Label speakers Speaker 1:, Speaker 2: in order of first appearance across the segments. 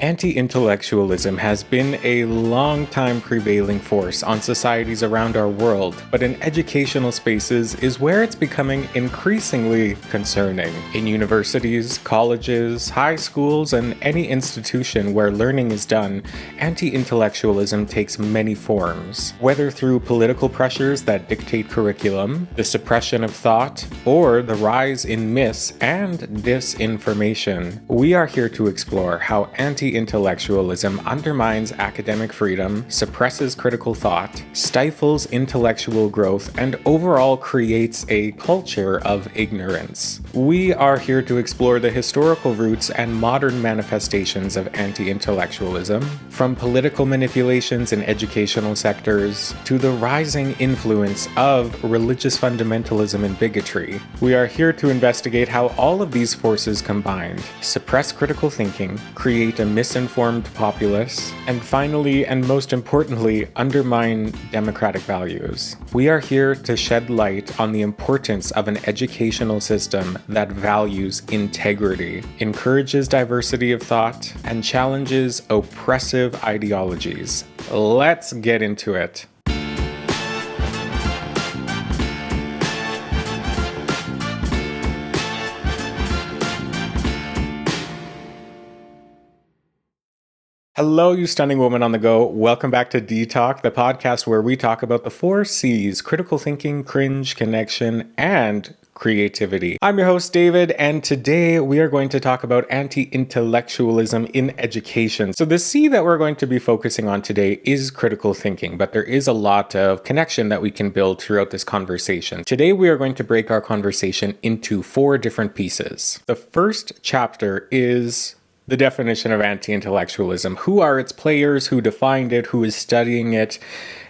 Speaker 1: Anti-intellectualism has been a long-time prevailing force on societies around our world, but in educational spaces is where it's becoming increasingly concerning. In universities, colleges, high schools, and any institution where learning is done, anti-intellectualism takes many forms. Whether through political pressures that dictate curriculum, the suppression of thought, or the rise in mis- and disinformation, we are here to explore how anti-intellectualism undermines academic freedom, suppresses critical thought, stifles intellectual growth, and overall creates a culture of ignorance. We are here to explore the historical roots and modern manifestations of anti-intellectualism, from political manipulations in educational sectors to the rising influence of religious fundamentalism and bigotry. We are here to investigate how all of these forces combined suppress critical thinking, create a misinformed populace, and finally, and most importantly, undermine democratic values. We are here to shed light on the importance of an educational system that values integrity, encourages diversity of thought, and challenges oppressive ideologies. Let's get into it. Hello, you stunning woman on the go. Welcome back to D-Talk, the podcast where we talk about the 4 C's: critical thinking, cringe, connection, and creativity. I'm your host, David, and today we are going to talk about anti-intellectualism in education. So the C that we're going to be focusing on today is critical thinking, but there is a lot of connection that we can build throughout this conversation. Today we are going to break our conversation into 4 different pieces. The first chapter is the definition of anti-intellectualism. Who are its players? Who defined it? Who is studying it?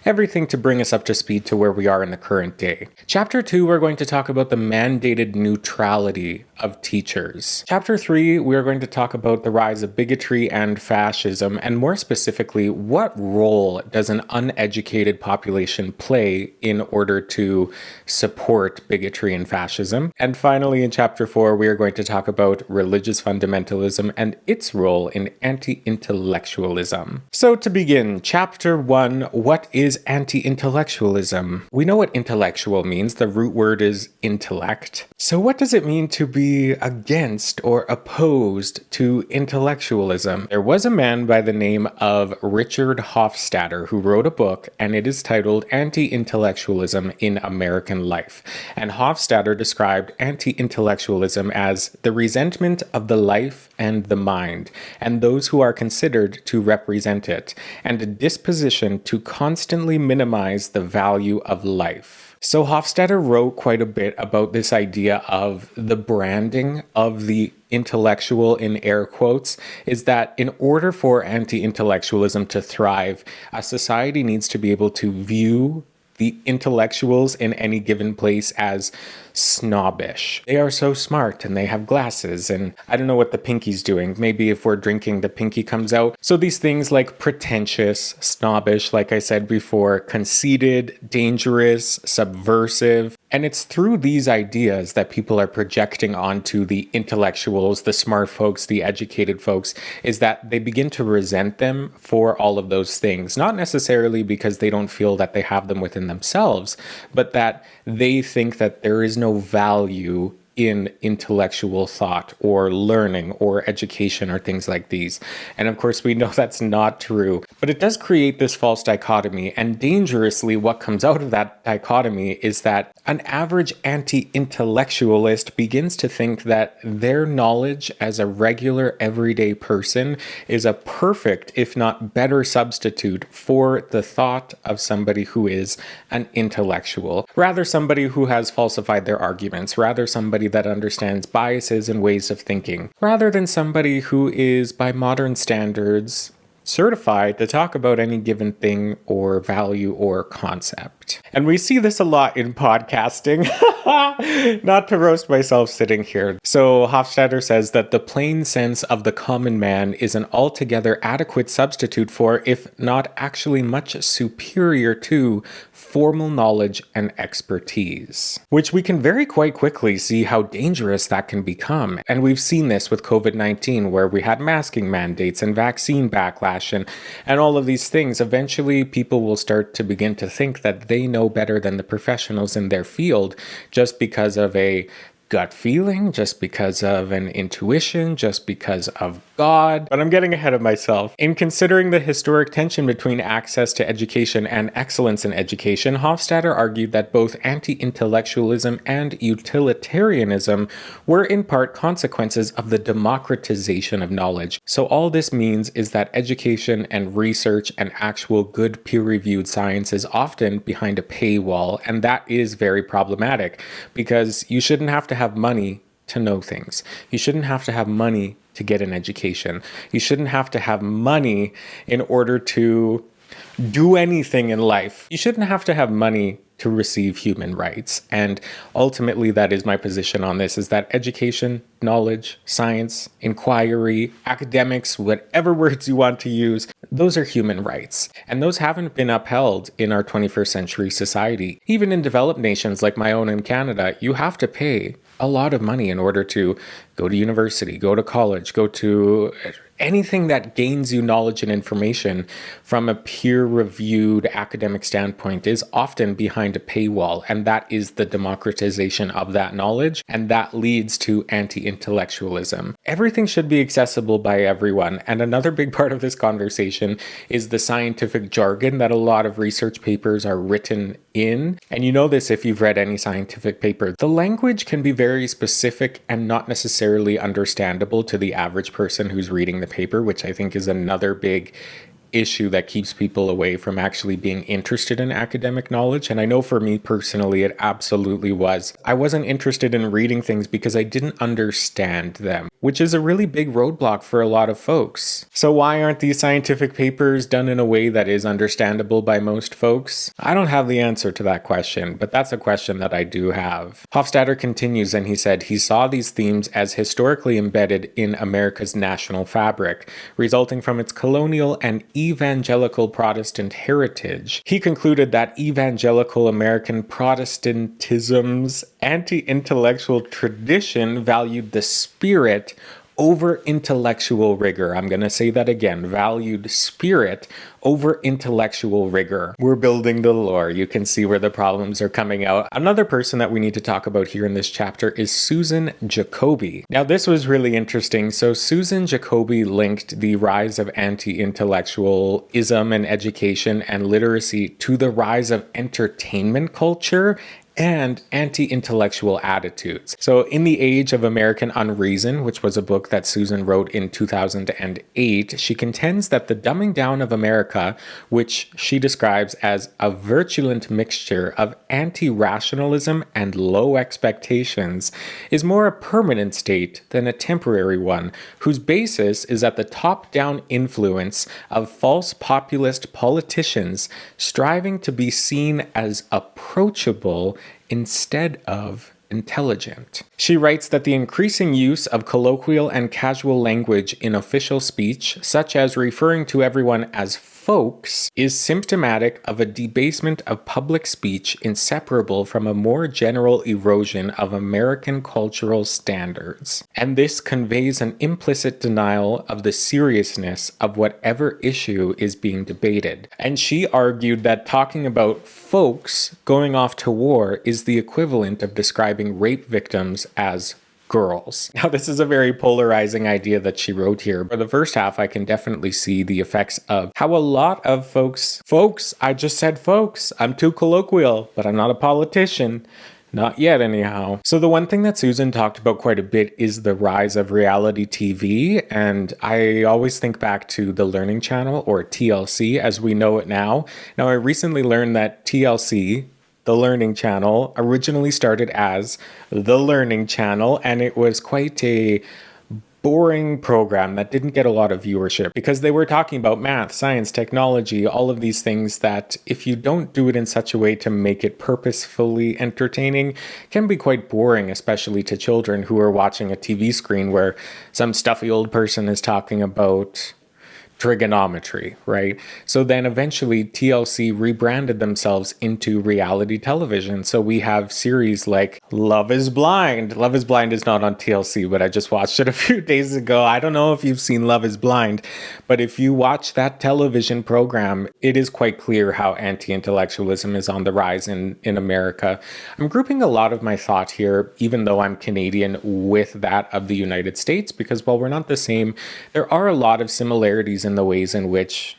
Speaker 1: Everything to bring us up to speed to where we are in the current day. Chapter 2, we're going to talk about the mandated neutrality of teachers. Chapter 3, we're going to talk about the rise of bigotry and fascism, and more specifically, what role does an uneducated population play in order to support bigotry and fascism? And finally, in Chapter 4, we are going to talk about religious fundamentalism and its role in anti-intellectualism. So to begin, Chapter 1, what is anti-intellectualism? We know what intellectual means. The root word is intellect. So what does it mean to be against or opposed to intellectualism? There was a man by the name of Richard Hofstadter who wrote a book, and it is titled Anti-Intellectualism in American Life. And Hofstadter described anti-intellectualism as the resentment of the life and the mind, and those who are considered to represent it, and a disposition to constantly minimize the value of life. So Hofstadter wrote quite a bit about this idea of the branding of the intellectual, in air quotes, is that in order for anti-intellectualism to thrive, a society needs to be able to view the intellectuals in any given place as snobbish. They are so smart and they have glasses, and I don't know what the pinky's doing. Maybe if we're drinking, the pinky comes out. So these things like pretentious, snobbish, like I said before, conceited, dangerous, subversive. And it's through these ideas that people are projecting onto the intellectuals, the smart folks, the educated folks, is that they begin to resent them for all of those things. Not necessarily because they don't feel that they have them within themselves, but that they think that there is no value in intellectual thought or learning or education or things like these. And of course, we know that's not true, but it does create this false dichotomy. And dangerously, what comes out of that dichotomy is that an average anti-intellectualist begins to think that their knowledge as a regular everyday person is a perfect, if not better, substitute for the thought of somebody who is an intellectual. Rather, somebody who has falsified their arguments, rather somebody that understands biases and ways of thinking, rather than somebody who is, by modern standards, certified to talk about any given thing or value or concept. trapped. And we see this a lot in podcasting. Not to roast myself sitting here. So Hofstadter says that the plain sense of the common man is an altogether adequate substitute for, if not actually much superior to, formal knowledge and expertise, which we can very quite quickly see how dangerous that can become. And we've seen this with COVID-19, where we had masking mandates and vaccine backlash and all of these things. Eventually, people will start to begin to think that they know better than the professionals in their field just because of a gut feeling, just because of an intuition, just because of God. But I'm getting ahead of myself. In considering the historic tension between access to education and excellence in education, Hofstadter argued that both anti-intellectualism and utilitarianism were in part consequences of the democratization of knowledge. So all this means is that education and research and actual good peer-reviewed science is often behind a paywall, and that is very problematic because you shouldn't have to have money to know things. You shouldn't have to have money to get an education. You shouldn't have to have money in order to do anything in life. You shouldn't have to have money to receive human rights. And ultimately, that is my position on this, is that education, knowledge, science, inquiry, academics, whatever words you want to use, those are human rights. And those haven't been upheld in our 21st century society. Even in developed nations like my own in Canada, you have to pay a lot of money in order to go to university, go to college, go to anything that gains you knowledge and information from a peer-reviewed academic standpoint is often behind a paywall, and that is the democratization of that knowledge, and that leads to anti-intellectualism. Everything should be accessible by everyone, and another big part of this conversation is the scientific jargon that a lot of research papers are written in. And you know this if you've read any scientific paper. The language can be very specific and not necessarily understandable to the average person who's reading the paper, which I think is another big issue that keeps people away from actually being interested in academic knowledge. And I know for me personally, it absolutely was. I wasn't interested in reading things because I didn't understand them, which is a really big roadblock for a lot of folks. So why aren't these scientific papers done in a way that is understandable by most folks? I don't have the answer to that question, but that's a question that I do have. Hofstadter continues, and he said he saw these themes as historically embedded in America's national fabric, resulting from its colonial and evangelical Protestant heritage. He concluded that evangelical American Protestantism's anti-intellectual tradition valued the spirit over intellectual rigor. I'm going to say that again. Valued spirit over intellectual rigor. We're building the lore. You can see where the problems are coming out. Another person that we need to talk about here in this chapter is Susan Jacoby. Now, this was really interesting. So Susan Jacoby linked the rise of anti-intellectualism and education and literacy to the rise of entertainment culture and anti-intellectual attitudes. So in The Age of American Unreason, which was a book that Susan wrote in 2008, she contends that the dumbing down of America, which she describes as a virulent mixture of anti-rationalism and low expectations, is more a permanent state than a temporary one, whose basis is at the top-down influence of false populist politicians striving to be seen as approachable instead of intelligent. She writes that the increasing use of colloquial and casual language in official speech, such as referring to everyone as folks, is symptomatic of a debasement of public speech inseparable from a more general erosion of American cultural standards. And this conveys an implicit denial of the seriousness of whatever issue is being debated. And she argued that talking about folks going off to war is the equivalent of describing rape victims as girls. Now, this is a very polarizing idea that she wrote here. For the first half, I can definitely see the effects of how a lot of folks, I just said folks, I'm too colloquial, but I'm not a politician. Not yet, anyhow. So the one thing that Susan talked about quite a bit is the rise of reality TV, and I always think back to the Learning Channel, or TLC as we know it now. Now, I recently learned that TLC, the Learning Channel, originally started as the Learning Channel, and it was quite a boring program that didn't get a lot of viewership because they were talking about math, science, technology, all of these things that if you don't do it in such a way to make it purposefully entertaining, can be quite boring, especially to children who are watching a TV screen where some stuffy old person is talking about trigonometry, right? So then eventually TLC rebranded themselves into reality television. So we have series like Love is Blind. Love is Blind is not on TLC, but I just watched it a few days ago. I don't know if you've seen Love is Blind, but if you watch that television program, it is quite clear how anti-intellectualism is on the rise in America. I'm grouping a lot of my thought here, even though I'm Canadian, with that of the United States, because while we're not the same, there are a lot of similarities in the ways in which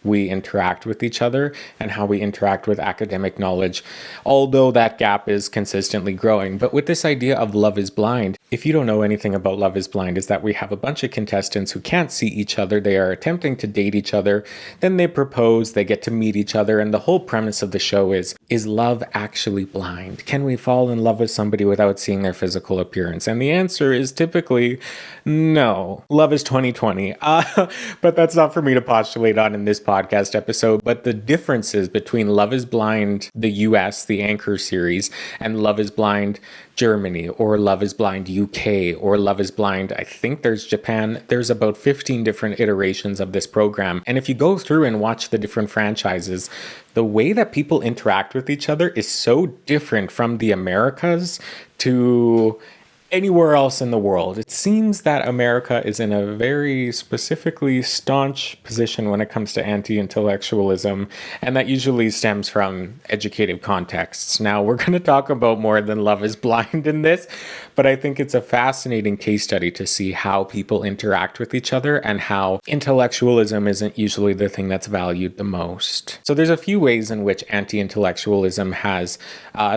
Speaker 1: we interact with each other and how we interact with academic knowledge, although that gap is consistently growing. But with this idea of Love is Blind, if you don't know anything about Love is Blind, is that we have a bunch of contestants who can't see each other. They are attempting to date each other. Then they propose, they get to meet each other. And the whole premise of the show is love actually blind? Can we fall in love with somebody without seeing their physical appearance? And the answer is typically no. Love is 2020. But that's not for me to postulate on in this podcast episode. But the differences between Love is Blind, the US, the Anchor series, and Love is Blind, Germany, or Love is Blind UK, or Love is Blind, I think there's Japan. There's about 15 different iterations of this program. And if you go through and watch the different franchises, the way that people interact with each other is so different from the Americas to anywhere else in the world. It seems that America is in a very specifically staunch position when it comes to anti-intellectualism, and that usually stems from educative contexts. Now, we're going to talk about more than Love is Blind in this, but I think it's a fascinating case study to see how people interact with each other and how intellectualism isn't usually the thing that's valued the most. So there's a few ways in which anti-intellectualism has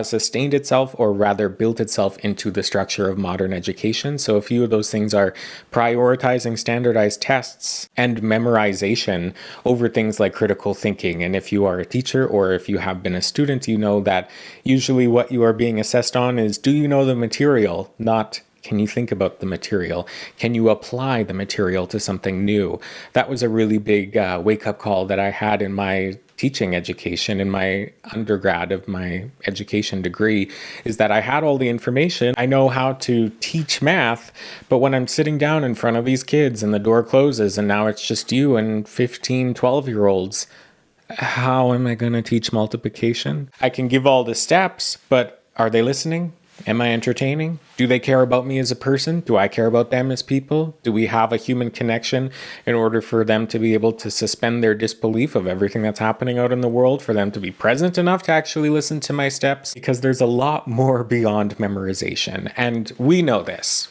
Speaker 1: sustained itself, or rather built itself into the structure of modern education. So a few of those things are prioritizing standardized tests and memorization over things like critical thinking. And if you are a teacher or if you have been a student, you know that usually what you are being assessed on is, do you know the material? Not, can you think about the material? Can you apply the material to something new? That was a really big wake-up call that I had in my teaching education in my undergrad of my education degree, is that I had all the information. I know how to teach math, but when I'm sitting down in front of these kids and the door closes and now it's just you and 15, 12-year-olds, how am I going to teach multiplication? I can give all the steps, but are they listening? Am I entertaining? Do they care about me as a person? Do I care about them as people? Do we have a human connection in order for them to be able to suspend their disbelief of everything that's happening out in the world, for them to be present enough to actually listen to my steps? Because there's a lot more beyond memorization. And we know this.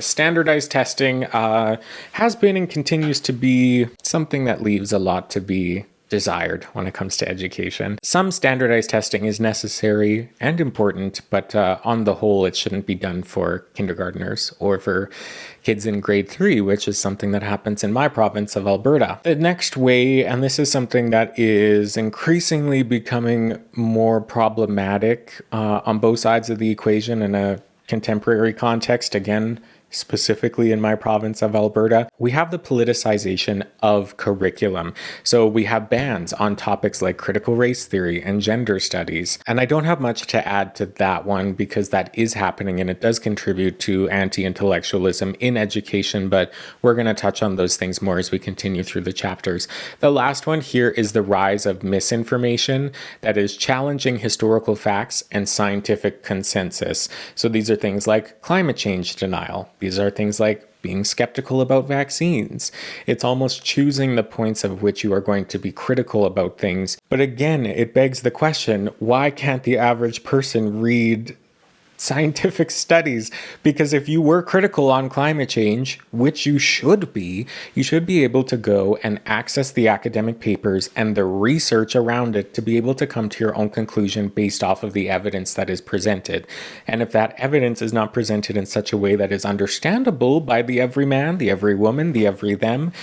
Speaker 1: Standardized testing has been and continues to be something that leaves a lot to be desired when it comes to education. Some standardized testing is necessary and important, but on the whole, it shouldn't be done for kindergartners or for kids in grade 3, which is something that happens in my province of Alberta. The next way, and this is something that is increasingly becoming more problematic on both sides of the equation in a contemporary context, again, specifically in my province of Alberta, we have the politicization of curriculum. So we have bans on topics like critical race theory and gender studies. And I don't have much to add to that one because that is happening and it does contribute to anti-intellectualism in education, but we're going to touch on those things more as we continue through the chapters. The last one here is the rise of misinformation that is challenging historical facts and scientific consensus. So these are things like climate change denial. These are things like being skeptical about vaccines. It's almost choosing the points of which you are going to be critical about things. But again, it begs the question, why can't the average person read scientific studies? Because if you were critical on climate change, which you should be able to go and access the academic papers and the research around it to be able to come to your own conclusion based off of the evidence that is presented. And if that evidence is not presented in such a way that is understandable by the everyman, the every woman, the every them,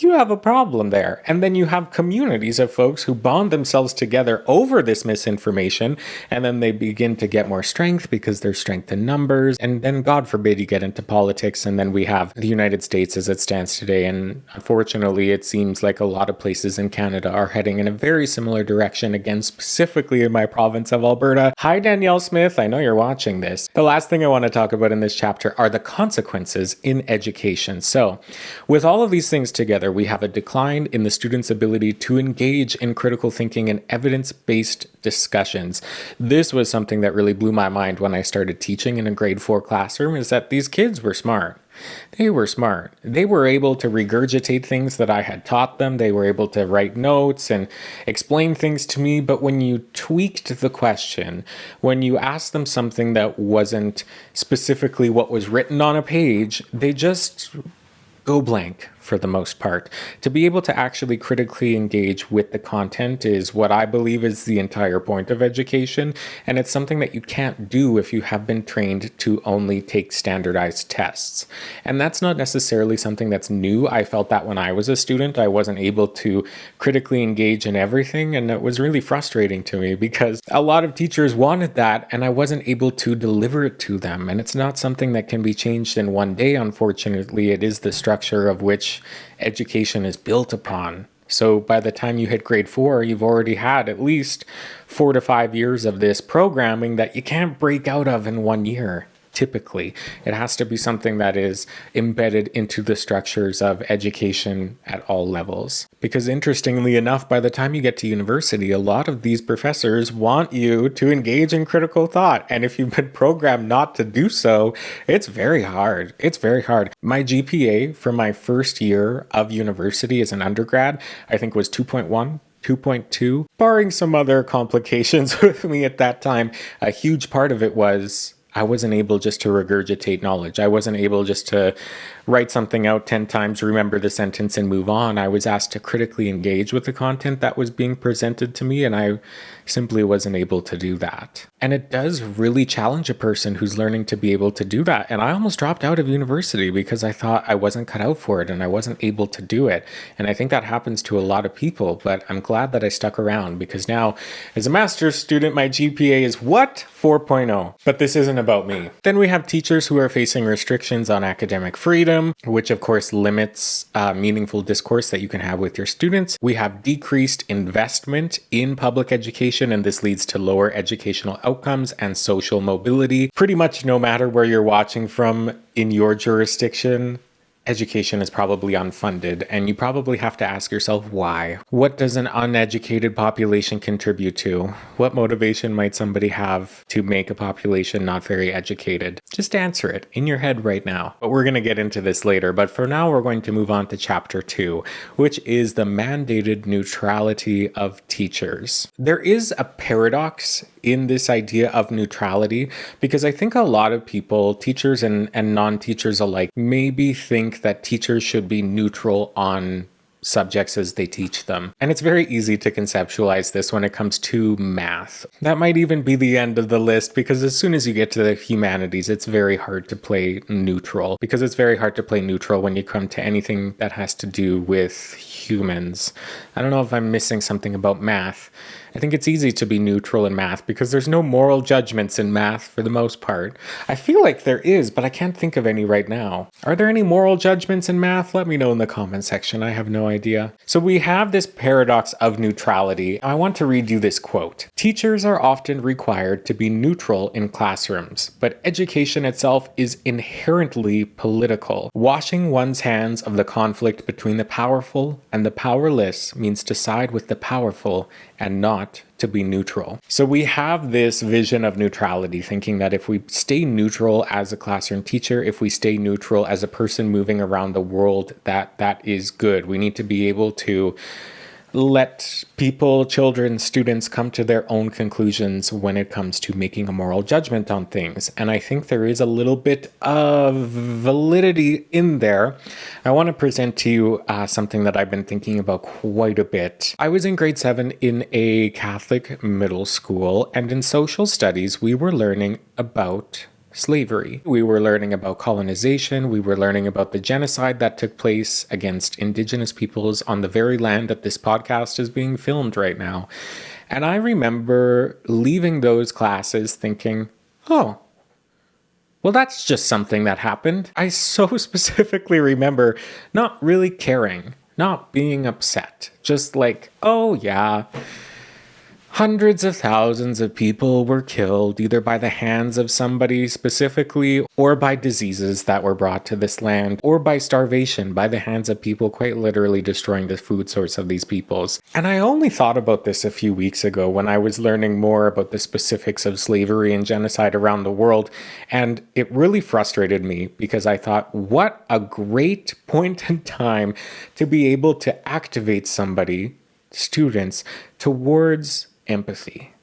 Speaker 1: you have a problem there. And then you have communities of folks who bond themselves together over this misinformation, and then they begin to get more strength because there's strength in numbers. And then, God forbid, you get into politics, and then we have the United States as it stands today. And unfortunately, it seems like a lot of places in Canada are heading in a very similar direction, again, specifically in my province of Alberta. Hi, Danielle Smith. I know you're watching this. The last thing I want to talk about in this chapter are the consequences in education. So, with all of these things together, we have a decline in the student's ability to engage in critical thinking and evidence-based discussions. This was something that really blew my mind when I started teaching in a grade 4 classroom, is that these kids were smart. They were smart. They were able to regurgitate things that I had taught them. They were able to write notes and explain things to me. But when you tweaked the question, when you asked them something that wasn't specifically what was written on a page, they just go blank for the most part. To be able to actually critically engage with the content is what I believe is the entire point of education, and it's something that you can't do if you have been trained to only take standardized tests. And that's not necessarily something that's new. I felt that when I was a student, I wasn't able to critically engage in everything, and it was really frustrating to me because a lot of teachers wanted that, and I wasn't able to deliver it to them. And it's not something that can be changed in one day, unfortunately. It is the structure of which education is built upon. So by the time you hit grade 4, you've already had at least 4 to 5 years of this programming that you can't break out of in 1 year. Typically, it has to be something that is embedded into the structures of education at all levels. Because interestingly enough, by the time you get to university, a lot of these professors want you to engage in critical thought. And if you've been programmed not to do so, it's very hard. It's very hard. My GPA for my first year of university as an undergrad, I think was 2.1. 2.2, barring some other complications with me at that time. A huge part of it was I wasn't able just to regurgitate knowledge. I wasn't able just to write something out 10 times, remember the sentence, and move on. I was asked to critically engage with the content that was being presented to me, and I simply wasn't able to do that. And it does really challenge a person who's learning to be able to do that. And I almost dropped out of university because I thought I wasn't cut out for it and I wasn't able to do it. And I think that happens to a lot of people, but I'm glad that I stuck around because now as a master's student, my GPA is what? 4.0. But this isn't about me. Then we have teachers who are facing restrictions on academic freedom, which of course limits meaningful discourse that you can have with your students. We have decreased investment in public education, and this leads to lower educational outcomes and social mobility. Pretty much no matter where you're watching from in your jurisdiction, education is probably unfunded, and you probably have to ask yourself why. What does an uneducated population contribute to? What motivation might somebody have to make a population not very educated? Just answer it in your head right now. But we're going to get into this later, but for now we're going to move on to chapter 2, which is the mandated neutrality of teachers. There is a paradox in this idea of neutrality, because I think a lot of people, teachers and non-teachers alike, maybe think that teachers should be neutral on subjects as they teach them. And it's very easy to conceptualize this when it comes to math. That might even be the end of the list, because as soon as you get to the humanities, it's very hard to play neutral, because it's very hard to play neutral when you come to anything that has to do with humans. I don't know if I'm missing something about math. I think it's easy to be neutral in math because there's no moral judgments in math for the most part. I feel like there is, but I can't think of any right now. Are there any moral judgments in math? Let me know in the comment section. I have no idea. So we have this paradox of neutrality. I want to read you this quote. Teachers are often required to be neutral in classrooms, but education itself is inherently political. Washing one's hands of the conflict between the powerful and the powerless means to side with the powerful and not to be neutral. So we have this vision of neutrality, thinking that if we stay neutral as a classroom teacher, if we stay neutral as a person moving around the world, that is good. We need to be able to let people, children, students come to their own conclusions when it comes to making a moral judgment on things. And I think there is a little bit of validity in there. I want to present to you something that I've been thinking about quite a bit. I was in grade 7 in a Catholic middle school, and in social studies, we were learning about slavery. We were learning about colonization. We were learning about the genocide that took place against indigenous peoples on the very land that this podcast is being filmed right now. And I remember leaving those classes thinking, oh, well, that's just something that happened. I so specifically remember not really caring, not being upset, just like, oh yeah, hundreds of thousands of people were killed either by the hands of somebody specifically or by diseases that were brought to this land or by starvation by the hands of people quite literally destroying the food source of these peoples. And I only thought about this a few weeks ago when I was learning more about the specifics of slavery and genocide around the world. And it really frustrated me because I thought, what a great point in time to be able to activate somebody, students, towards empathy,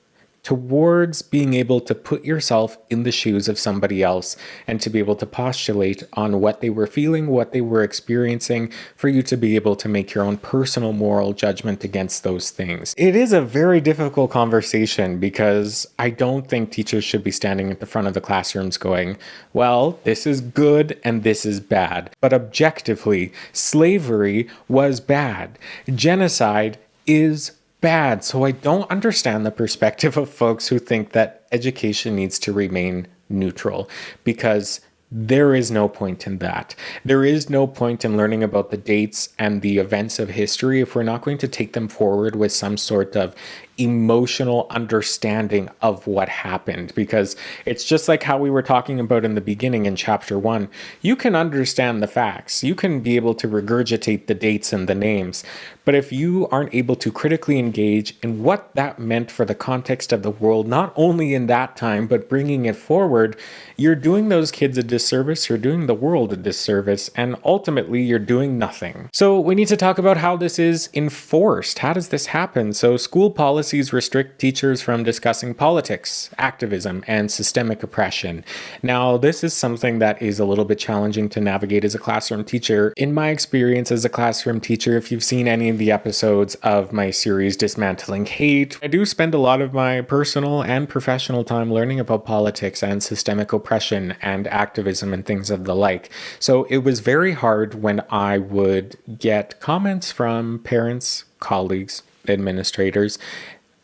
Speaker 1: towards being able to put yourself in the shoes of somebody else and to be able to postulate on what they were feeling, what they were experiencing, for you to be able to make your own personal moral judgment against those things. It is a very difficult conversation because I don't think teachers should be standing at the front of the classrooms going, well, this is good and this is bad. But objectively, slavery was bad. Genocide is bad. So I don't understand the perspective of folks who think that education needs to remain neutral, because there is no point in that. There is no point in learning about the dates and the events of history if we're not going to take them forward with some sort of emotional understanding of what happened, because it's just like how we were talking about in the beginning in chapter 1. You can understand the facts, you can be able to regurgitate the dates and the names, but if you aren't able to critically engage in what that meant for the context of the world, not only in that time, but bringing it forward, you're doing those kids a disservice, you're doing the world a disservice, and ultimately you're doing nothing. So we need to talk about how this is enforced. How does this happen? So school policies restrict teachers from discussing politics, activism, and systemic oppression. Now, this is something that is a little bit challenging to navigate as a classroom teacher. In my experience as a classroom teacher, if you've seen any of the episodes of my series Dismantling Hate, I do spend a lot of my personal and professional time learning about politics and systemic oppression and activism and things of the like. So it was very hard when I would get comments from parents, colleagues, administrators,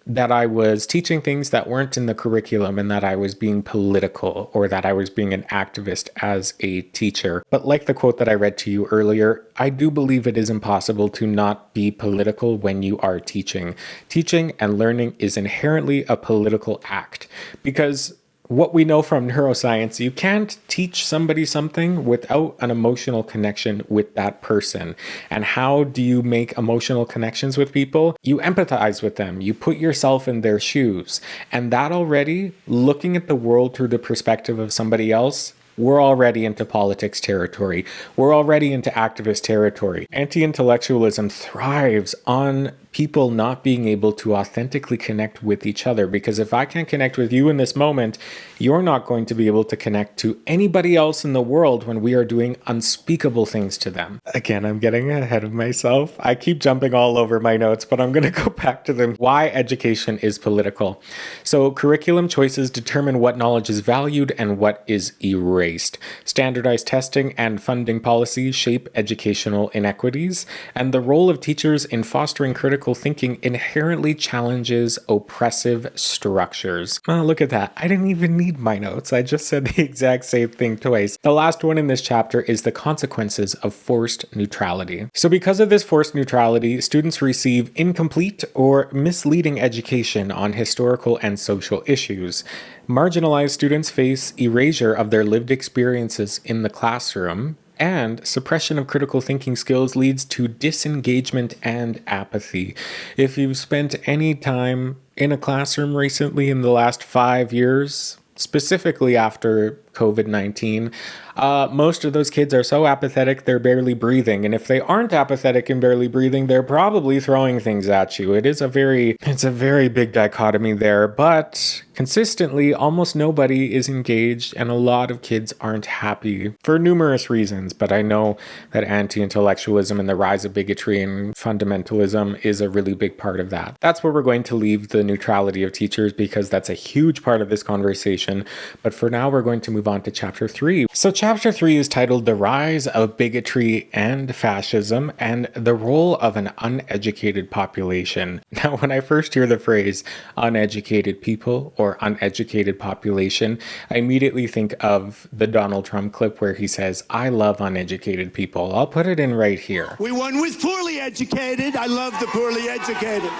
Speaker 1: that I was teaching things that weren't in the curriculum and that I was being political or that I was being an activist as a teacher. But like the quote that I read to you earlier, I do believe it is impossible to not be political when you are teaching. Teaching and learning is inherently a political act, because what we know from neuroscience, you can't teach somebody something without an emotional connection with that person. And how do you make emotional connections with people? You empathize with them. You put yourself in their shoes. And that already, looking at the world through the perspective of somebody else, we're already into politics territory. We're already into activist territory. Anti-intellectualism thrives on people not being able to authentically connect with each other, because if I can't connect with you in this moment, you're not going to be able to connect to anybody else in the world when we are doing unspeakable things to them. Again, I'm getting ahead of myself. I keep jumping all over my notes, but I'm going to go back to them. Why education is political. So curriculum choices determine what knowledge is valued and what is erased. Standardized testing and funding policies shape educational inequities, and the role of teachers in fostering critical thinking inherently challenges oppressive structures. Well, look at that. I didn't even need my notes. I just said the exact same thing twice. The last one in this chapter is the consequences of forced neutrality. So because of this forced neutrality, students receive incomplete or misleading education on historical and social issues. Marginalized students face erasure of their lived experiences in the classroom, and suppression of critical thinking skills leads to disengagement and apathy. If you've spent any time in a classroom recently in the last 5 years, specifically after COVID-19, most of those kids are so apathetic they're barely breathing. And if they aren't apathetic and barely breathing, they're probably throwing things at you. It's a very big dichotomy there, but consistently almost nobody is engaged and a lot of kids aren't happy for numerous reasons. But I know that anti-intellectualism and the rise of bigotry and fundamentalism is a really big part of that. That's where we're going to leave the neutrality of teachers, because that's a huge part of this conversation. But for now, we're going to move move on to chapter 3. So chapter 3 is titled The Rise of Bigotry and Fascism and the Role of an Uneducated Population. Now, when I first hear the phrase uneducated people or uneducated population, I immediately think of the Donald Trump clip where he says, "I love uneducated people." I'll put it in right here.
Speaker 2: We won with poorly educated. I love the poorly educated.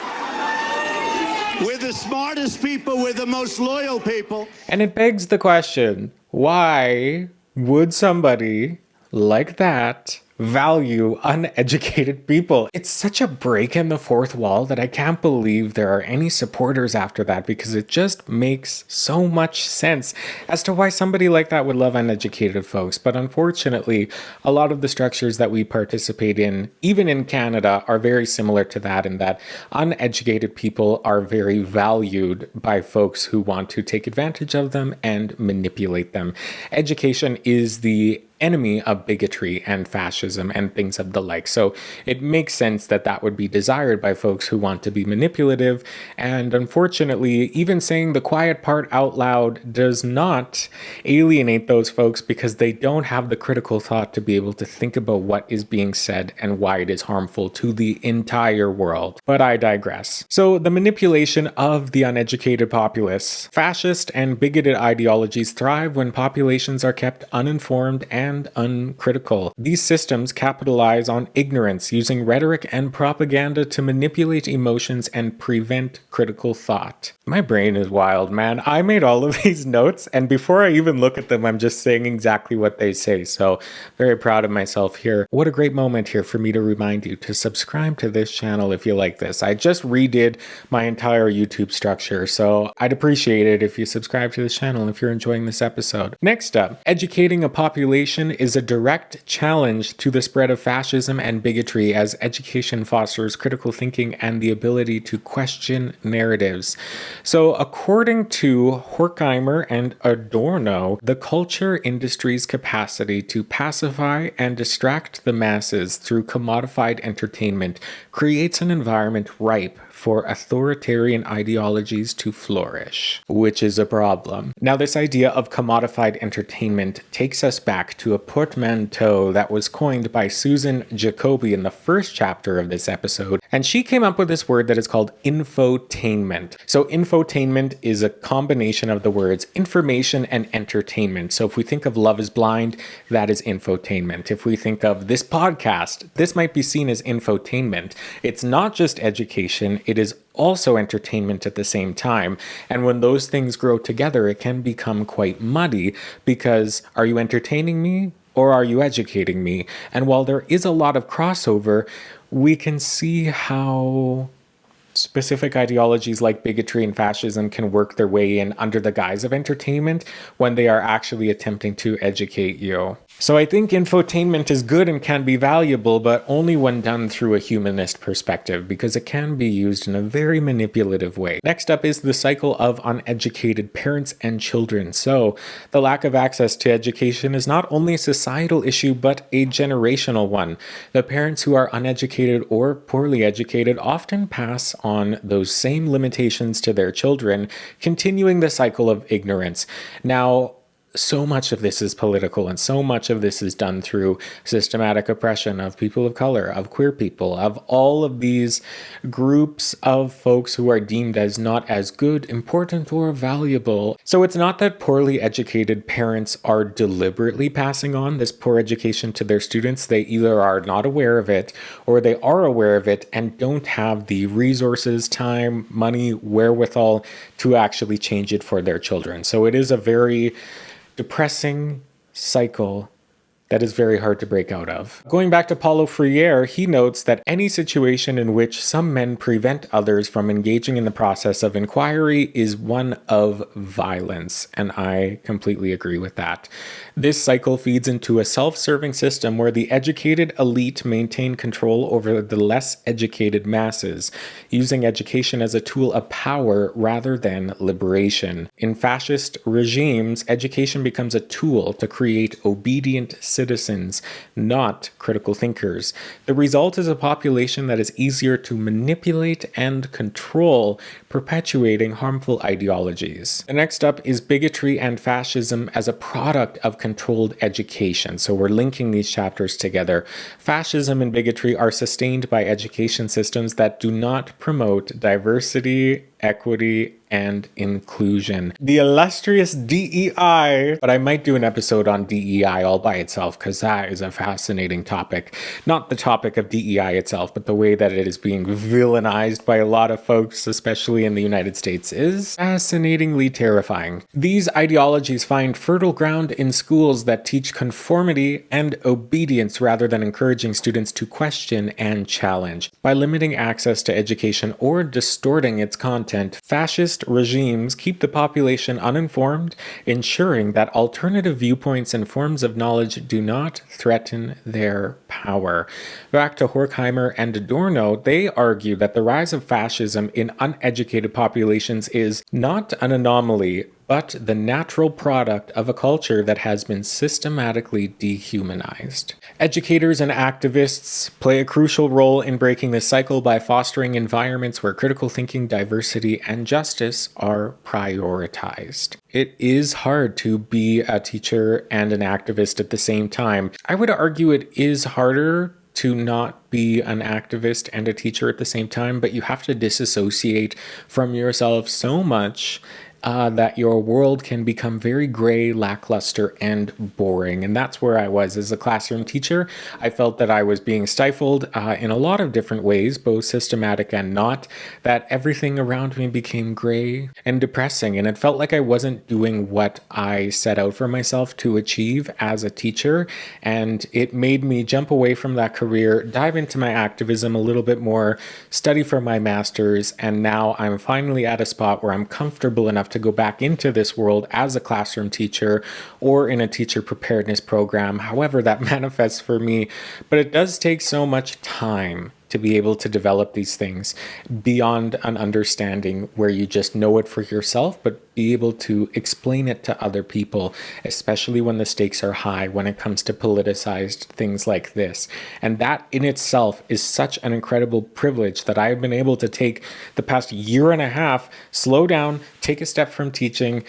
Speaker 2: We're the smartest people. We're the most loyal people.
Speaker 1: And it begs the question, why would somebody like that value uneducated people? It's such a break in the fourth wall that I can't believe there are any supporters after that, because it just makes so much sense as to why somebody like that would love uneducated folks. But unfortunately, a lot of the structures that we participate in, even in Canada, are very similar to that, in that uneducated people are very valued by folks who want to take advantage of them and manipulate them. Education is the enemy of bigotry and fascism and things of the like. So it makes sense that that would be desired by folks who want to be manipulative. And unfortunately, even saying the quiet part out loud does not alienate those folks, because they don't have the critical thought to be able to think about what is being said and why it is harmful to the entire world. But I digress. So the manipulation of the uneducated populace. Fascist and bigoted ideologies thrive when populations are kept uninformed and uncritical. These systems capitalize on ignorance, using rhetoric and propaganda to manipulate emotions and prevent critical thought. My brain is wild, man. I made all of these notes, and before I even look at them, I'm just saying exactly what they say. So very proud of myself here. What a great moment here for me to remind you to subscribe to this channel if you like this. I just redid my entire YouTube structure, so I'd appreciate it if you subscribe to this channel if you're enjoying this episode. Next up, educating a population is a direct challenge to the spread of fascism and bigotry, as education fosters critical thinking and the ability to question narratives. So according to Horkheimer and Adorno, the culture industry's capacity to pacify and distract the masses through commodified entertainment creates an environment ripe for authoritarian ideologies to flourish, which is a problem. Now, this idea of commodified entertainment takes us back to a portmanteau that was coined by Susan Jacoby in the first chapter of this episode, and she came up with this word that is called infotainment. So infotainment is a combination of the words information and entertainment. So if we think of Love is Blind, that is infotainment. If we think of this podcast, this might be seen as infotainment. It's not just education, it is also entertainment at the same time. And when those things grow together, it can become quite muddy, because are you entertaining me or are you educating me? And while there is a lot of crossover, we can see how specific ideologies like bigotry and fascism can work their way in under the guise of entertainment when they are actually attempting to educate you. So I think infotainment is good and can be valuable, but only when done through a humanist perspective, because it can be used in a very manipulative way. Next up is the cycle of uneducated parents and children. So the lack of access to education is not only a societal issue, but a generational one. The parents who are uneducated or poorly educated often pass on those same limitations to their children, continuing the cycle of ignorance. Now, so much of this is political, and so much of this is done through systematic oppression of people of color, of queer people, of all of these groups of folks who are deemed as not as good, important, or valuable. So it's not that poorly educated parents are deliberately passing on this poor education to their students. They either are not aware of it, or they are aware of it and don't have the resources, time, money, wherewithal to actually change it for their children. So it is a very depressing cycle that is very hard to break out of. Going back to Paulo Freire, he notes that any situation in which some men prevent others from engaging in the process of inquiry is one of violence, and I completely agree with that. This cycle feeds into a self-serving system where the educated elite maintain control over the less educated masses, using education as a tool of power rather than liberation. In fascist regimes, education becomes a tool to create obedient citizens, not critical thinkers. The result is a population that is easier to manipulate and control, perpetuating harmful ideologies. The next up is bigotry and fascism as a product of controlled education. So we're linking these chapters together. Fascism and bigotry are sustained by education systems that do not promote diversity, equity, and inclusion. The illustrious DEI, but I might do an episode on DEI all by itself because that is a fascinating topic. Not the topic of DEI itself, but the way that it is being villainized by a lot of folks, especially in the United States, is fascinatingly terrifying. These ideologies find fertile ground in schools that teach conformity and obedience rather than encouraging students to question and challenge. By limiting access to education or distorting its content, fascist regimes keep the population uninformed, ensuring that alternative viewpoints and forms of knowledge do not threaten their power. Back to Horkheimer and Adorno, they argue that the rise of fascism in uneducated populations is not an anomaly, but the natural product of a culture that has been systematically dehumanized. Educators and activists play a crucial role in breaking this cycle by fostering environments where critical thinking, diversity, and justice are prioritized. It is hard to be a teacher and an activist at the same time. I would argue it is harder to not be an activist and a teacher at the same time, but you have to disassociate from yourself so much that your world can become very gray, lackluster, and boring. And that's where I was as a classroom teacher. I felt that I was being stifled in a lot of different ways, both systematic and not, that everything around me became gray and depressing. And it felt like I wasn't doing what I set out for myself to achieve as a teacher. And it made me jump away from that career, dive into my activism a little bit more, study for my master's. And now I'm finally at a spot where I'm comfortable enough to go back into this world as a classroom teacher or in a teacher preparedness program, however that manifests for me. But it does take so much time to be able to develop these things beyond an understanding where you just know it for yourself, but be able to explain it to other people, especially when the stakes are high when it comes to politicized things like this. And that in itself is such an incredible privilege that I've been able to take the past year and a half, slow down, take a step from teaching,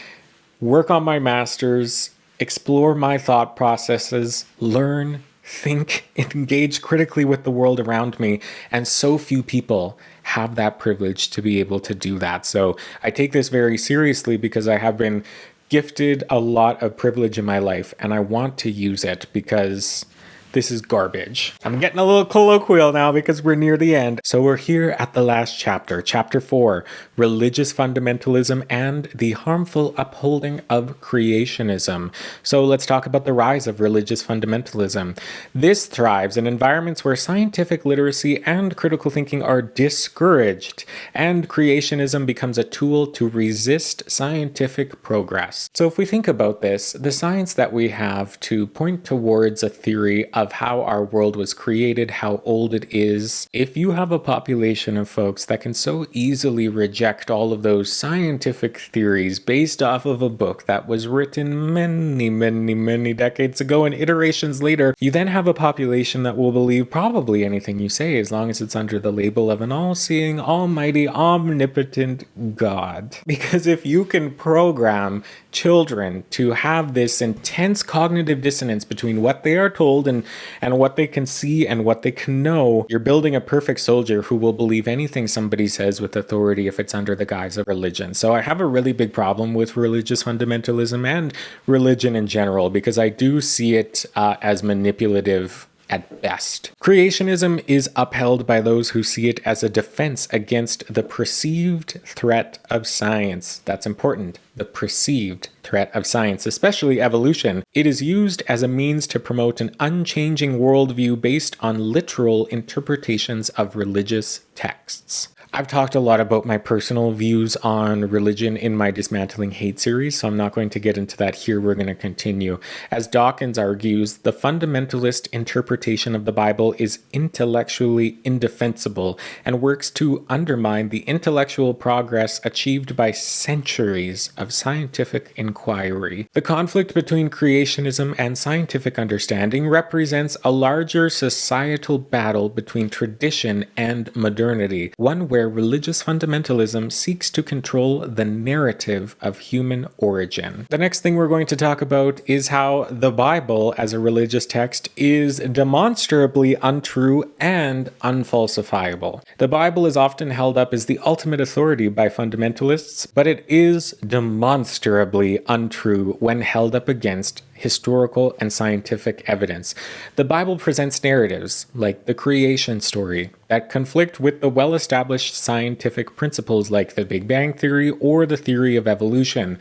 Speaker 1: work on my master's, explore my thought processes, learn, think, engage critically with the world around me. And so few people have that privilege to be able to do that. So I take this very seriously because I have been gifted a lot of privilege in my life and I want to use it because this is garbage. I'm getting a little colloquial now because we're near the end. So we're here at the last chapter, chapter 4, religious fundamentalism and the harmful upholding of creationism. So let's talk about the rise of religious fundamentalism. This thrives in environments where scientific literacy and critical thinking are discouraged, and creationism becomes a tool to resist scientific progress. So if we think about this, the science that we have to point towards a theory of how our world was created, how old it is. If you have a population of folks that can so easily reject all of those scientific theories based off of a book that was written many decades ago and iterations later, you then have a population that will believe probably anything you say as long as it's under the label of an all-seeing, almighty, omnipotent God. Because if you can program children to have this intense cognitive dissonance between what they are told and what they can see and what they can know, you're building a perfect soldier who will believe anything somebody says with authority if it's under the guise of religion. So I have a really big problem with religious fundamentalism and religion in general because I do see it as manipulative at best. Creationism is upheld by those who see it as a defense against the perceived threat of science. That's important. The perceived threat of science, especially evolution. It is used as a means to promote an unchanging worldview based on literal interpretations of religious texts. I've talked a lot about my personal views on religion in my Dismantling Hate series, so I'm not going to get into that here. We're going to continue. As Dawkins argues, the fundamentalist interpretation of the Bible is intellectually indefensible and works to undermine the intellectual progress achieved by centuries of scientific inquiry. The conflict between creationism and scientific understanding represents a larger societal battle between tradition and modernity, one where religious fundamentalism seeks to control the narrative of human origin. The next thing we're going to talk about is how the Bible as a religious text is demonstrably untrue and unfalsifiable. The Bible is often held up as the ultimate authority by fundamentalists, but it is demonstrably untrue when held up against historical and scientific evidence. The Bible presents narratives, like the creation story, that conflict with the well-established scientific principles like the Big Bang Theory or the theory of evolution.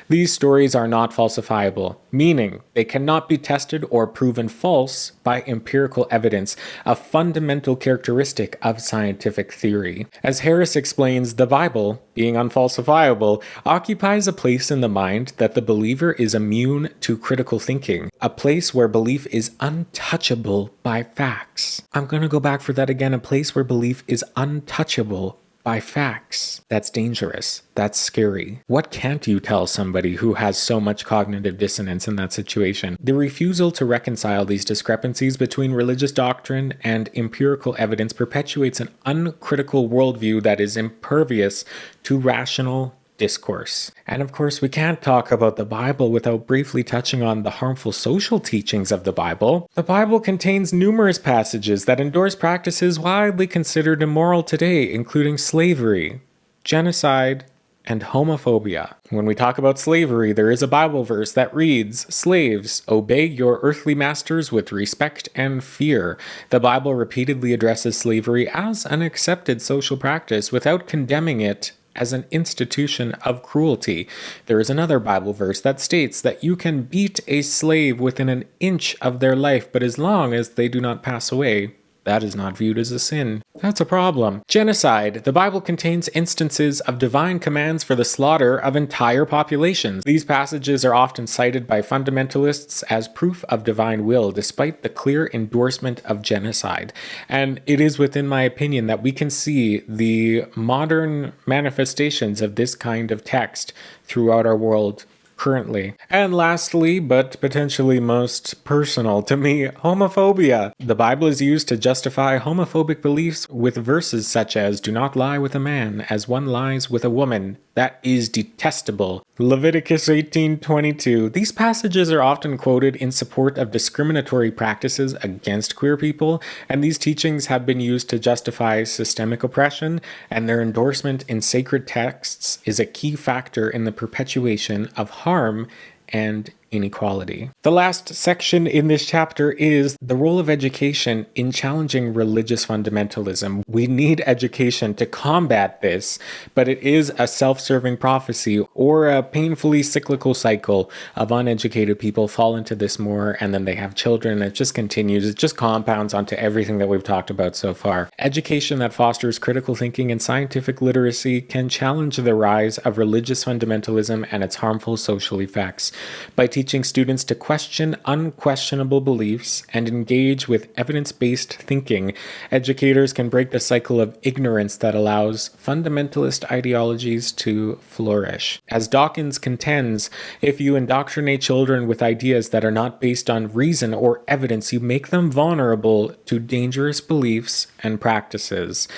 Speaker 1: These stories are not falsifiable, meaning they cannot be tested or proven false by empirical evidence, a fundamental characteristic of scientific theory. As Harris explains, the Bible, being unfalsifiable, occupies a place in the mind that the believer is immune to critical thinking, a place where belief is untouchable by facts. I'm going to go back for that again, a place where belief is untouchable by facts. That's dangerous. That's scary. What can't you tell somebody who has so much cognitive dissonance in that situation? The refusal to reconcile these discrepancies between religious doctrine and empirical evidence perpetuates an uncritical worldview that is impervious to rational discourse. And of course, we can't talk about the Bible without briefly touching on the harmful social teachings of the Bible. The Bible contains numerous passages that endorse practices widely considered immoral today, including slavery, genocide, and homophobia. When we talk about slavery, there is a Bible verse that reads, "Slaves, obey your earthly masters with respect and fear." The Bible repeatedly addresses slavery as an accepted social practice without condemning it as an institution of cruelty. There is another Bible verse that states that you can beat a slave within an inch of their life, but as long as they do not pass away, that is not viewed as a sin. That's a problem. Genocide. The Bible contains instances of divine commands for the slaughter of entire populations. These passages are often cited by fundamentalists as proof of divine will, despite the clear endorsement of genocide. And it is within my opinion that we can see the modern manifestations of this kind of text throughout our world currently. And lastly, but potentially most personal to me, homophobia. The Bible is used to justify homophobic beliefs with verses such as, "Do not lie with a man as one lies with a woman. That is detestable." Leviticus 18:22. These passages are often quoted in support of discriminatory practices against queer people, and these teachings have been used to justify systemic oppression, and their endorsement in sacred texts is a key factor in the perpetuation of harm and inequality. The last section in this chapter is the role of education in challenging religious fundamentalism. We need education to combat this, but it is a self-serving prophecy or a painfully cyclical cycle of uneducated people fall into this more, and then they have children. It just continues. It just compounds onto everything that we've talked about so far. Education that fosters critical thinking and scientific literacy can challenge the rise of religious fundamentalism and its harmful social effects. By teaching students to question unquestionable beliefs and engage with evidence-based thinking, educators can break the cycle of ignorance that allows fundamentalist ideologies to flourish. As Dawkins contends, if you indoctrinate children with ideas that are not based on reason or evidence, you make them vulnerable to dangerous beliefs and practices.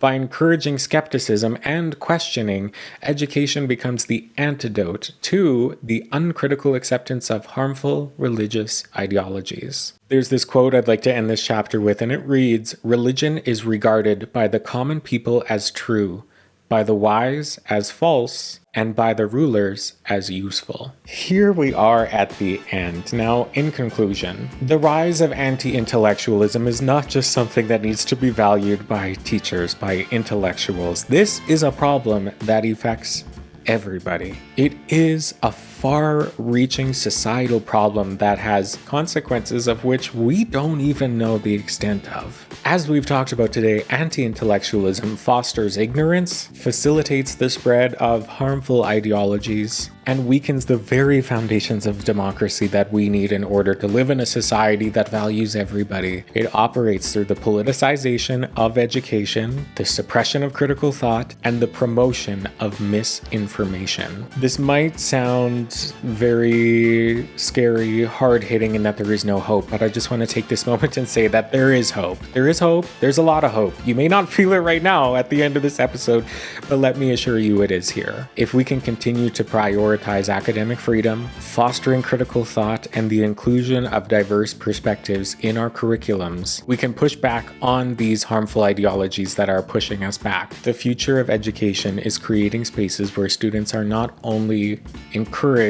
Speaker 1: By encouraging skepticism and questioning, education becomes the antidote to the uncritical acceptance of harmful religious ideologies. There's this quote I'd like to end this chapter with, and it reads, "Religion is regarded by the common people as true, by the wise as false, and by the rulers as useful." Here we are at the end. Now, in conclusion, the rise of anti-intellectualism is not just something that needs to be valued by teachers, by intellectuals. This is a problem that affects everybody. It is a far-reaching societal problem that has consequences of which we don't even know the extent of. As we've talked about today, anti-intellectualism fosters ignorance, facilitates the spread of harmful ideologies, and weakens the very foundations of democracy that we need in order to live in a society that values everybody. It operates through the politicization of education, the suppression of critical thought, and the promotion of misinformation. This might sound very scary, hard-hitting, and that there is no hope, but I just want to take this moment and say that there is hope. There is hope. There's a lot of hope. You may not feel it right now at the end of this episode, but let me assure you it is here. If we can continue to prioritize academic freedom, fostering critical thought, and the inclusion of diverse perspectives in our curriculums, we can push back on these harmful ideologies that are pushing us back. The future of education is creating spaces where students are not only encouraged,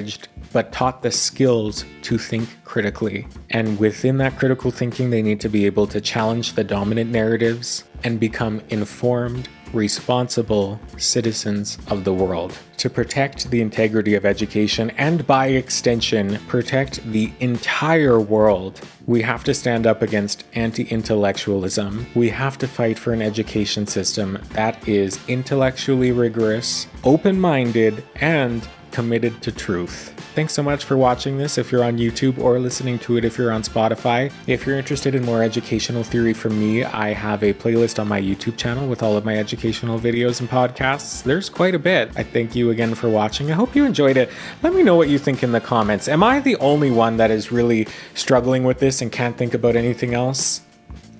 Speaker 1: but taught the skills to think critically. And within that critical thinking, they need to be able to challenge the dominant narratives and become informed, responsible citizens of the world. To protect the integrity of education and, by extension, protect the entire world, we have to stand up against anti-intellectualism. We have to fight for an education system that is intellectually rigorous, open-minded, and committed to truth. Thanks so much for watching this if you're on YouTube, or listening to it if you're on Spotify. If you're interested in more educational theory from me, I have a playlist on my YouTube channel with all of my educational videos and podcasts. There's quite a bit. I thank you again for watching. I hope you enjoyed it. Let me know what you think in the comments. Am I the only one that is really struggling with this and can't think about anything else?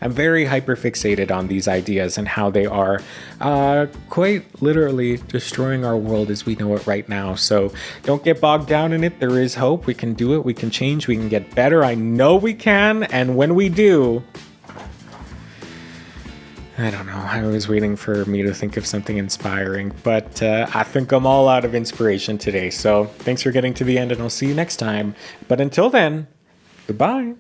Speaker 1: I'm very hyperfixated on these ideas and how they are quite literally destroying our world as we know it right now. So don't get bogged down in it. There is hope. We can do it. We can change. We can get better. I know we can. And when we do, I don't know. I was waiting for me to think of something inspiring, but I think I'm all out of inspiration today. So thanks for getting to the end, and I'll see you next time. But until then, goodbye.